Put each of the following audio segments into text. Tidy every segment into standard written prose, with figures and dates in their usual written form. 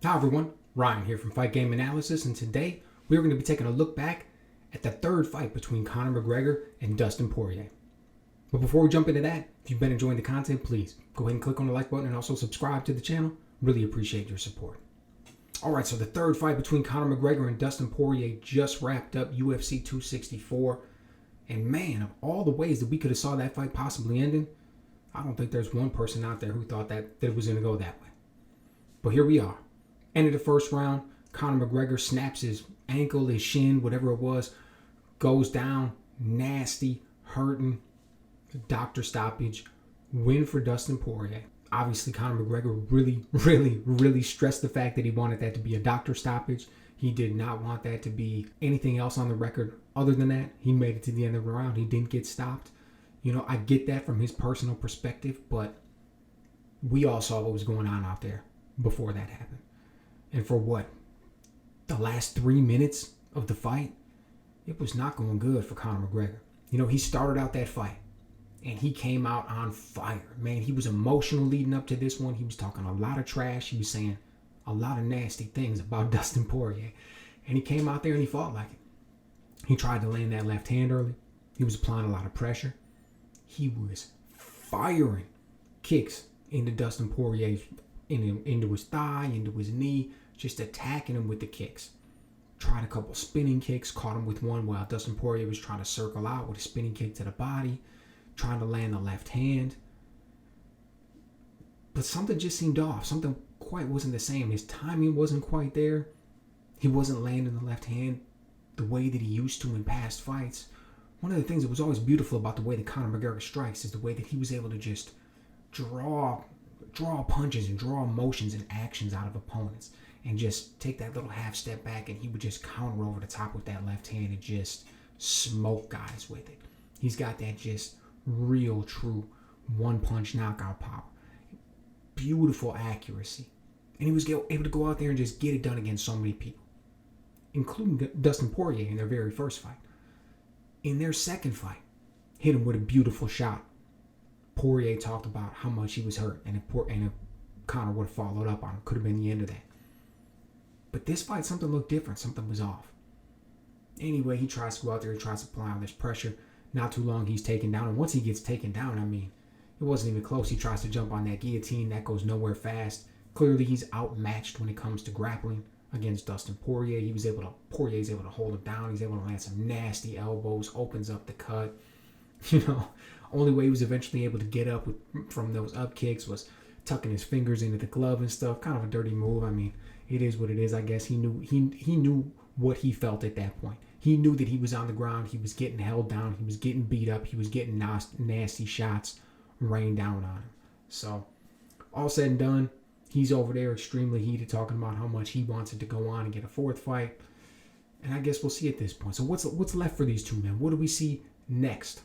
Hi everyone, Ryan here from Fight Game Analysis, and today we're going to be taking a look back at the third fight between Conor McGregor and Dustin Poirier. But before we jump into that, if you've been enjoying the content, please go ahead and click on the like button and also subscribe to the channel. Really appreciate your support. Alright, so the third fight between Conor McGregor and Dustin Poirier just wrapped up UFC 264. And man, of all the ways that we could have saw that fight possibly ending, I don't think there's one person out there who thought that it was going to go that way. But here we are. End of the first round, Conor McGregor snaps his ankle, his shin, whatever it was, goes down, nasty, hurting, doctor stoppage, win for Dustin Poirier. Obviously, Conor McGregor really stressed the fact that he wanted that to be a doctor stoppage. He did not want that to be anything else on the record other than that. He made it to the end of the round. He didn't get stopped. You know, I get that from his personal perspective, but we all saw what was going on out there before that happened. And for what? The last 3 minutes of the fight, it was not going good for Conor McGregor. You know, he started out that fight and he came out on fire. Man, he was emotional leading up to this one. He was talking a lot of trash. He was saying a lot of nasty things about Dustin Poirier. And he came out there and he fought like it. He tried to land that left hand early. He was applying a lot of pressure. He was firing kicks into Dustin Poirier, into his thigh, into his knee, just attacking him with the kicks. Tried a couple spinning kicks, caught him with one while Dustin Poirier was trying to circle out with a spinning kick to the body, trying to land the left hand. But something just seemed off. Something quite wasn't the same. His timing wasn't quite there. He wasn't landing the left hand the way that he used to in past fights. One of the things that was always beautiful about the way that Conor McGregor strikes is the way that he was able to just draw punches and draw motions and actions out of opponents and just take that little half step back, and he would just counter over the top with that left hand and just smoke guys with it. He's got that just real, true one-punch knockout power. Beautiful accuracy. And he was able to go out there and just get it done against so many people, including Dustin Poirier in their very first fight. In their second fight, hit him with a beautiful shot. Poirier talked about how much he was hurt, and if Conor would have followed up on him, could have been the end of that. But this fight, something looked different. Something was off. Anyway, he tries to go out there. He tries to apply all this pressure. Not too long, he's taken down. And once he gets taken down, I mean, it wasn't even close. He tries to jump on that guillotine. That goes nowhere fast. Clearly, he's outmatched when it comes to grappling against Dustin Poirier. Poirier's able to hold him down. He's able to land some nasty elbows, opens up the cut. You know, only way he was eventually able to get up from those up kicks was tucking his fingers into the glove and stuff. Kind of a dirty move. I mean, it is what it is. I guess he knew what he felt at that point. He knew that he was on the ground. He was getting held down. He was getting beat up. He was getting nasty shots rained down on him. So, all said and done, he's over there extremely heated, talking about how much he wants it to go on and get a fourth fight. And I guess we'll see at this point. So what's left for these two men? What do we see next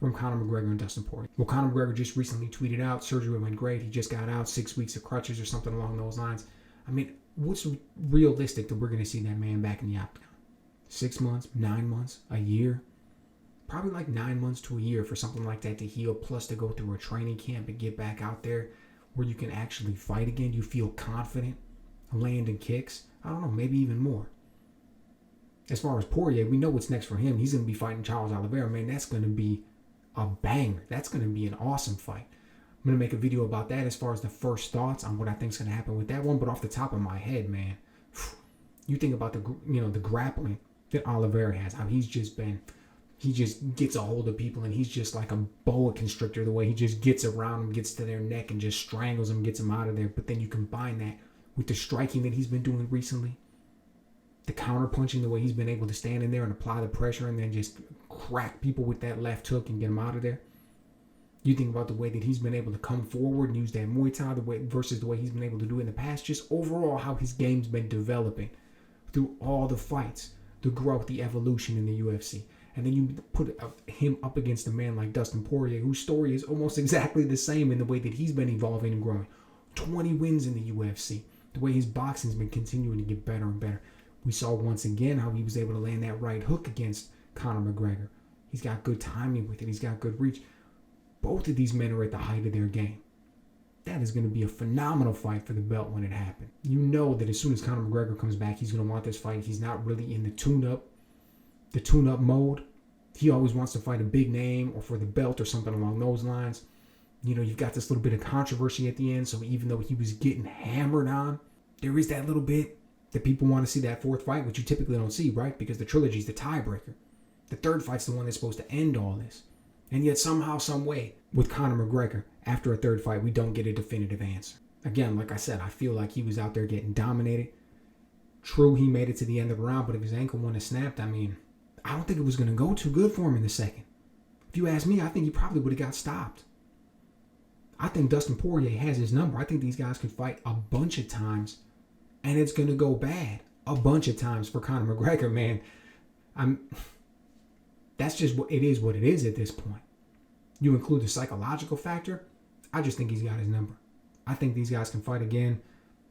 from Conor McGregor and Dustin Poirier? Well, Conor McGregor just recently tweeted out, surgery went great. He just got out, 6 weeks of crutches or something along those lines. I mean, what's realistic that we're going to see that man back in the octagon? 6 months, 9 months, a year? Probably like 9 months to a year for something like that to heal, plus to go through a training camp and get back out there where you can actually fight again. You feel confident, landing kicks. I don't know, maybe even more. As far as Poirier, we know what's next for him. He's going to be fighting Charles Oliveira. Man, that's going to be a banger. That's going to be an awesome fight. I'm going to make a video about that as far as the first thoughts on what I think is going to happen with that one. But off the top of my head, man, you think about the grappling that Oliveira has. How he just gets a hold of people, and he's just like a boa constrictor. The way he just gets around them, gets to their neck, and just strangles them, gets them out of there. But then you combine that with the striking that he's been doing recently, the counter punching, the way he's been able to stand in there and apply the pressure and then just crack people with that left hook and get them out of there. You think about the way that he's been able to come forward and use that Muay Thai versus the way he's been able to do it in the past. Just overall how his game's been developing through all the fights, the growth, the evolution in the UFC. And then you put him up against a man like Dustin Poirier, whose story is almost exactly the same in the way that he's been evolving and growing. 20 wins in the UFC. The way his boxing's been continuing to get better and better. We saw once again how he was able to land that right hook against Conor McGregor. He's got good timing with it. He's got good reach. Both of these men are at the height of their game. That is going to be a phenomenal fight for the belt when it happens. You know that as soon as Conor McGregor comes back, he's going to want this fight. He's not really in the tune-up mode. He always wants to fight a big name or for the belt or something along those lines. You know, you've got this little bit of controversy at the end. So even though he was getting hammered on, there is that little bit that people want to see that fourth fight, which you typically don't see, right? Because the trilogy is the tiebreaker. The third fight's the one that's supposed to end all this. And yet somehow, some way, with Conor McGregor, after a third fight, we don't get a definitive answer. Again, like I said, I feel like he was out there getting dominated. True, he made it to the end of the round, but if his ankle wouldn't have snapped, I mean, I don't think it was going to go too good for him in the second. If you ask me, I think he probably would have got stopped. I think Dustin Poirier has his number. I think these guys can fight a bunch of times, and it's going to go bad a bunch of times for Conor McGregor, man. That's just what it is at this point. You include the psychological factor, I just think he's got his number. I think these guys can fight again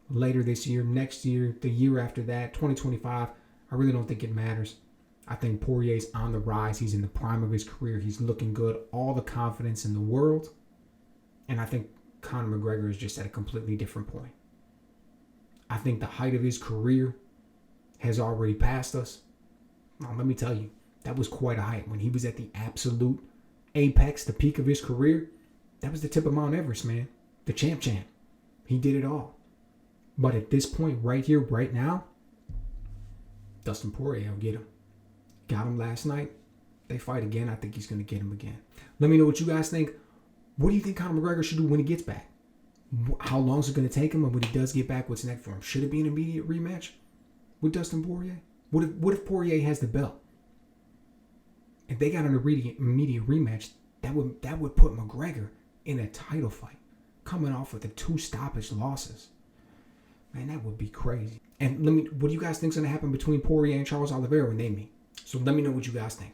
later this year, next year, the year after that, 2025. I really don't think it matters. I think Poirier's on the rise. He's in the prime of his career. He's looking good. All the confidence in the world. And I think Conor McGregor is just at a completely different point. I think the height of his career has already passed us. Now, let me tell you, that was quite a height. When he was at the absolute apex, the peak of his career, that was the tip of Mount Everest, man. The champ. He did it all. But at this point, right here, right now, Dustin Poirier will get him. Got him last night. They fight again. I think he's going to get him again. Let me know what you guys think. What do you think Conor McGregor should do when he gets back? How long is it going to take him? And when he does get back, what's next for him? Should it be an immediate rematch with Dustin Poirier? What if Poirier has the belt? If they got an immediate rematch, that would put McGregor in a title fight, coming off with the 2 stoppage losses. Man, that would be crazy. And what do you guys think is going to happen between Poirier and Charles Oliveira when they meet? So let me know what you guys think.